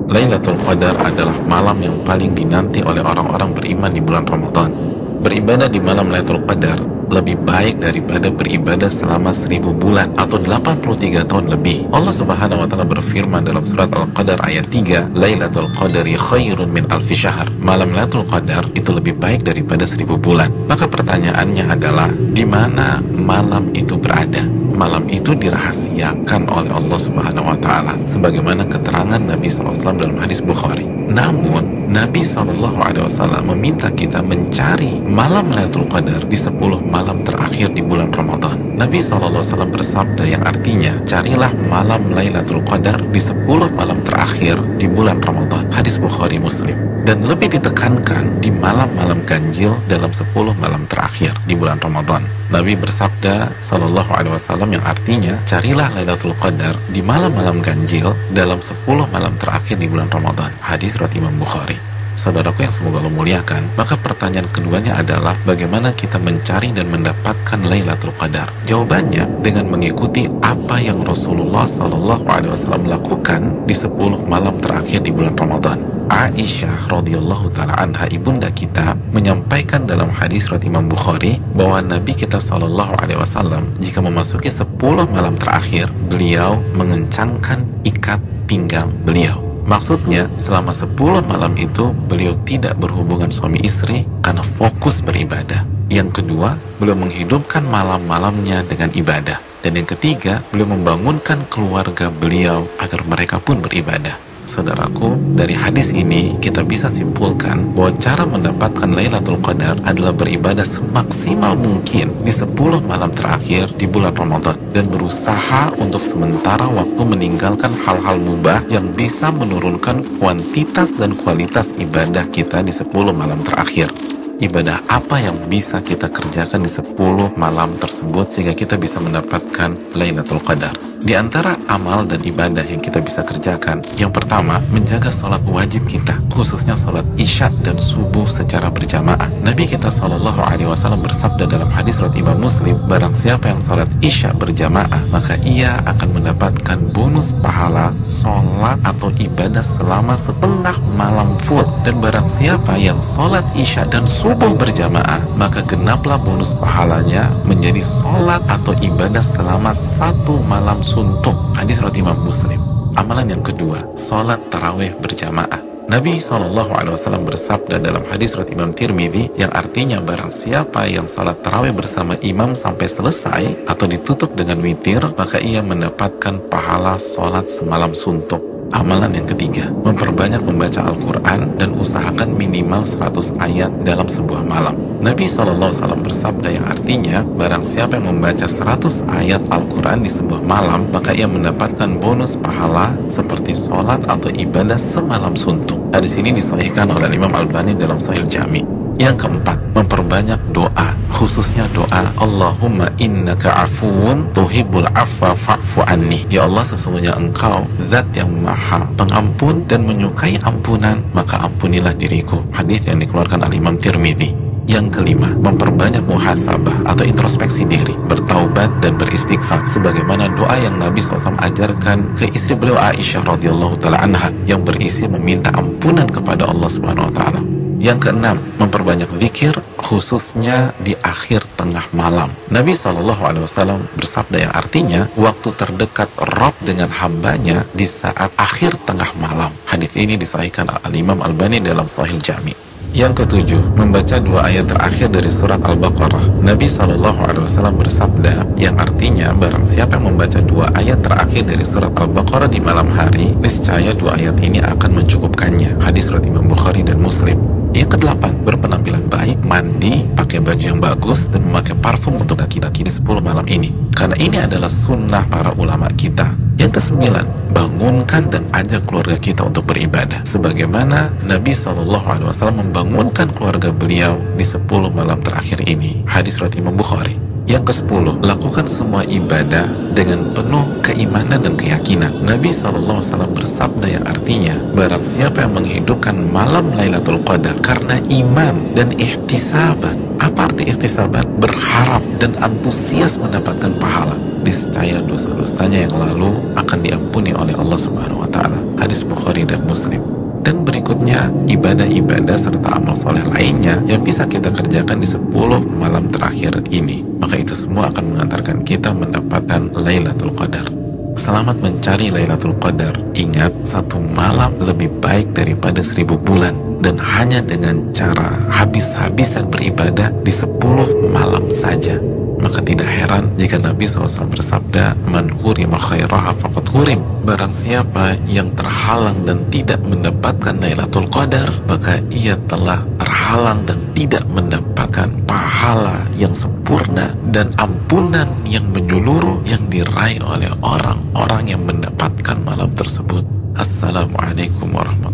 Lailatul Qadar adalah malam yang paling dinanti oleh orang-orang beriman di bulan Ramadan. Beribadah di malam Lailatul Qadar lebih baik daripada beribadah selama 1000 bulan atau 83 tahun lebih. Allah Subhanahu wa taala berfirman dalam surat Al-Qadar ayat 3, Lailatul Qadari khairun min alfi syahr. Malam Lailatul Qadar itu lebih baik daripada 1000 bulan. Maka pertanyaannya adalah, di mana malam itu berada? Malam itu dirahasiakan oleh Allah Subhanahu wa taala sebagaimana keterangan Nabi SAW dalam hadis Bukhari. Namun Nabi SAW meminta kita mencari malam Lailatul Qadar di 10 malam terakhir di bulan Ramadan. Nabi SAW bersabda yang artinya, carilah malam Lailatul Qadar di 10 malam terakhir di bulan Ramadan. Hadis Bukhari Muslim. Dan lebih ditekankan di malam-malam ganjil dalam 10 malam terakhir di bulan Ramadan. Nabi bersabda SAW yang artinya, carilah Lailatul Qadar di malam-malam ganjil dalam 10 malam terakhir di bulan Ramadan. Hadis riwayat Imam Bukhari. Saudaraku yang semoga Allah muliakan, maka pertanyaan keduanya adalah bagaimana kita mencari dan mendapatkan Lailatul Qadar? Jawabannya dengan mengikuti apa yang Rasulullah SAW lakukan di 10 malam terakhir di bulan Ramadan. Aisyah radhiyallahu taala anha, ibunda kita, menyampaikan dalam hadis riwayat Imam Bukhari bahwa Nabi kita SAW jika memasuki 10 malam terakhir, beliau mengencangkan ikat pinggang beliau. Maksudnya, selama 10 malam itu beliau tidak berhubungan suami istri karena fokus beribadah. Yang kedua, beliau menghidupkan malam-malamnya dengan ibadah. Dan yang ketiga, beliau membangunkan keluarga beliau agar mereka pun beribadah. Saudaraku, dari hadis ini kita bisa simpulkan bahwa cara mendapatkan Lailatul Qadar adalah beribadah semaksimal mungkin di 10 malam terakhir di bulan Ramadan dan berusaha untuk sementara waktu meninggalkan hal-hal mubah yang bisa menurunkan kuantitas dan kualitas ibadah kita di 10 malam terakhir. Ibadah apa yang bisa kita kerjakan di 10 malam tersebut sehingga kita bisa mendapatkan Lailatul Qadar? Di antara amal dan ibadah yang kita bisa kerjakan, yang pertama, menjaga sholat wajib kita, khususnya sholat isya dan subuh secara berjamaah. Nabi kita SAW bersabda dalam hadis riwayat Imam Muslim, barang siapa yang sholat isya berjamaah, maka ia akan mendapatkan bonus pahala sholat atau ibadah selama setengah malam full. Dan barang siapa yang sholat isya dan subuh berjamaah, maka genaplah bonus pahalanya menjadi sholat atau ibadah selama 1 malam suntuk. Hadis riwayat Imam Muslim. Amalan yang kedua, sholat tarawih berjamaah. Nabi SAW bersabda dalam hadis riwayat Imam Tirmidzi yang artinya barang siapa yang sholat tarawih bersama imam sampai selesai atau ditutup dengan witir, maka ia mendapatkan pahala sholat semalam suntuk. Amalan yang ketiga, memperbanyak membaca Al-Quran dan usahakan minimal 100 ayat dalam sebuah malam. Nabi SAW bersabda yang artinya, barang siapa yang membaca 100 ayat Al-Quran di sebuah malam, maka ia mendapatkan bonus pahala seperti sholat atau ibadah semalam suntuk. Hadis ini disahihkan oleh Imam Albani dalam Sahih Jami. Yang keempat, memperbanyak doa, khususnya doa Allahumma innaka afuun tuhibbul afwa fa'fu anni. Ya Allah, sesungguhnya Engkau zat yang maha pengampun dan menyukai ampunan, maka ampunilah diriku. Hadis yang dikeluarkan oleh Imam Tirmidzi. Yang kelima, memperbanyak muhasabah atau introspeksi diri, bertaubat dan beristighfar sebagaimana doa yang Nabi SAW ajarkan ke istri beliau Aisyah radhiyallahu taala anha yang berisi meminta ampunan kepada Allah Subhanahu wa taala. Yang keenam, memperbanyak zikir khususnya di akhir tengah malam. Nabi SAW bersabda yang artinya waktu terdekat Rabb dengan hambanya di saat akhir tengah malam. Hadis ini disahihkan Al-Imam Albani dalam Sahih Jami. Yang ketujuh, membaca 2 ayat terakhir dari surat Al-Baqarah. Nabi SAW bersabda yang artinya barang siapa yang membaca 2 ayat terakhir dari surat Al-Baqarah di malam hari, niscaya 2 ayat ini akan mencukupkannya. Hadis riwayat Imam Bukhari dan Muslim. Yang kedelapan, berpenampilan baik, mandi, pakai baju yang bagus, dan memakai parfum untuk laki-laki di 10 malam ini. Karena ini adalah sunnah para ulama kita. Yang kesembilan, bangunkan dan ajak keluarga kita untuk beribadah sebagaimana Nabi SAW membangunkan keluarga beliau di 10 malam terakhir ini. Hadis riwayat Imam Bukhari. Yang ke-10, lakukan semua ibadah dengan penuh keimanan dan keyakinan. Nabi SAW bersabda yang artinya barang siapa yang menghidupkan malam Lailatul Qadar karena iman dan ihtisaban. Apa arti ihtisaban? Berharap dan antusias mendapatkan pahala. Niscaya dosa-dosanya yang lalu akan diampuni oleh Allah Subhanahu wa Ta'ala. Hadis Bukhari dan Muslim. Dan berikutnya, ibadah-ibadah serta amal soleh lainnya yang bisa kita kerjakan di 10 malam terakhir ini. Maka itu semua akan mengantarkan kita mendapatkan Lailatul Qadar. Selamat mencari Lailatul Qadar. Ingat, 1 malam lebih baik daripada 1000 bulan. Dan hanya dengan cara habis-habisan beribadah di 10 malam saja. Maka tidak heran jika Nabi SAW bersabda, "Man hurima khairaha faqad hurim." Barang siapa yang terhalang dan tidak mendapatkan Lailatul Qadar, maka ia telah terhalang dan tidak mendapatkan pahala yang sempurna dan ampunan yang menyeluruh yang diraih oleh orang-orang yang mendapatkan malam tersebut. Assalamualaikum warahmatullahi wabarakatuh.